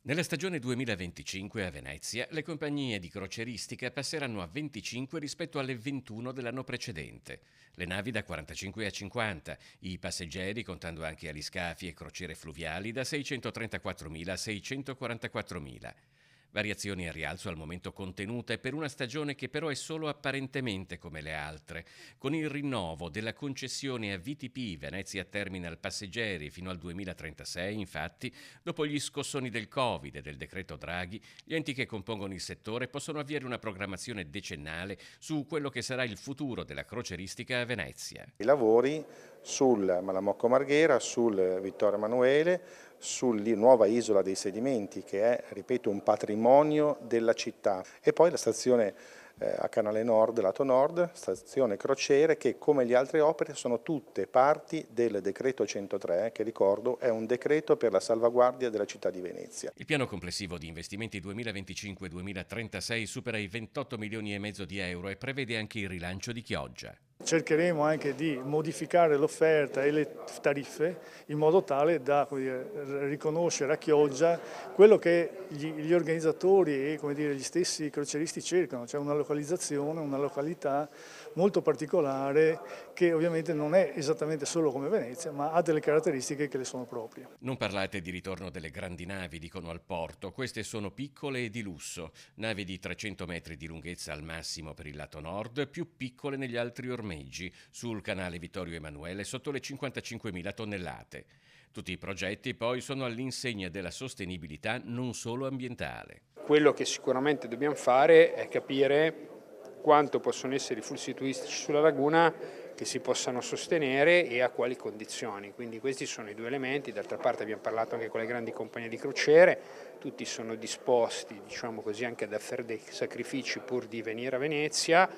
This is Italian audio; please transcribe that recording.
Nella stagione 2025 a Venezia le compagnie di crocieristica passeranno a 25 rispetto alle 21 dell'anno precedente. Le navi da 45 a 50, i passeggeri, contando anche aliscafi e crociere fluviali, da 634.000 a 644.000. Variazioni a rialzo al momento contenute per una stagione che però è solo apparentemente come le altre. Con il rinnovo della concessione a VTP Venezia Terminal Passeggeri fino al 2036, infatti, dopo gli scossoni del Covid e del decreto Draghi, gli enti che compongono il settore possono avviare una programmazione decennale su quello che sarà il futuro della croceristica a Venezia. I lavori sul Malamocco Marghera, sul Vittorio Emanuele, sulla nuova isola dei sedimenti che è, ripeto, un patrimonio della città, e poi la stazione a Canale Nord, lato nord, stazione crociere, che come le altre opere sono tutte parti del decreto 103, che ricordo è un decreto per la salvaguardia della città di Venezia. Il piano complessivo di investimenti 2025-2036 supera i 28 milioni e mezzo di euro e prevede anche il rilancio di Chioggia. Cercheremo anche di modificare l'offerta e le tariffe in modo tale da riconoscere a Chioggia quello che gli organizzatori e gli stessi crocieristi cercano, cioè una localizzazione, una località molto particolare che ovviamente non è esattamente solo come Venezia, ma ha delle caratteristiche che le sono proprie. Non parlate di ritorno delle grandi navi, dicono al porto. Queste sono piccole e di lusso, navi di 300 metri di lunghezza al massimo per il lato nord, più piccole negli altri ormeggi, sul canale Vittorio Emanuele sotto le 55.000 tonnellate. Tutti i progetti poi sono all'insegna della sostenibilità non solo ambientale. Quello che sicuramente dobbiamo fare è capire quanto possono essere i flussi turistici sulla laguna che si possano sostenere e a quali condizioni. Quindi questi sono i due elementi. D'altra parte abbiamo parlato anche con le grandi compagnie di crociere, tutti sono disposti, diciamo così, anche ad fare dei sacrifici pur di venire a Venezia.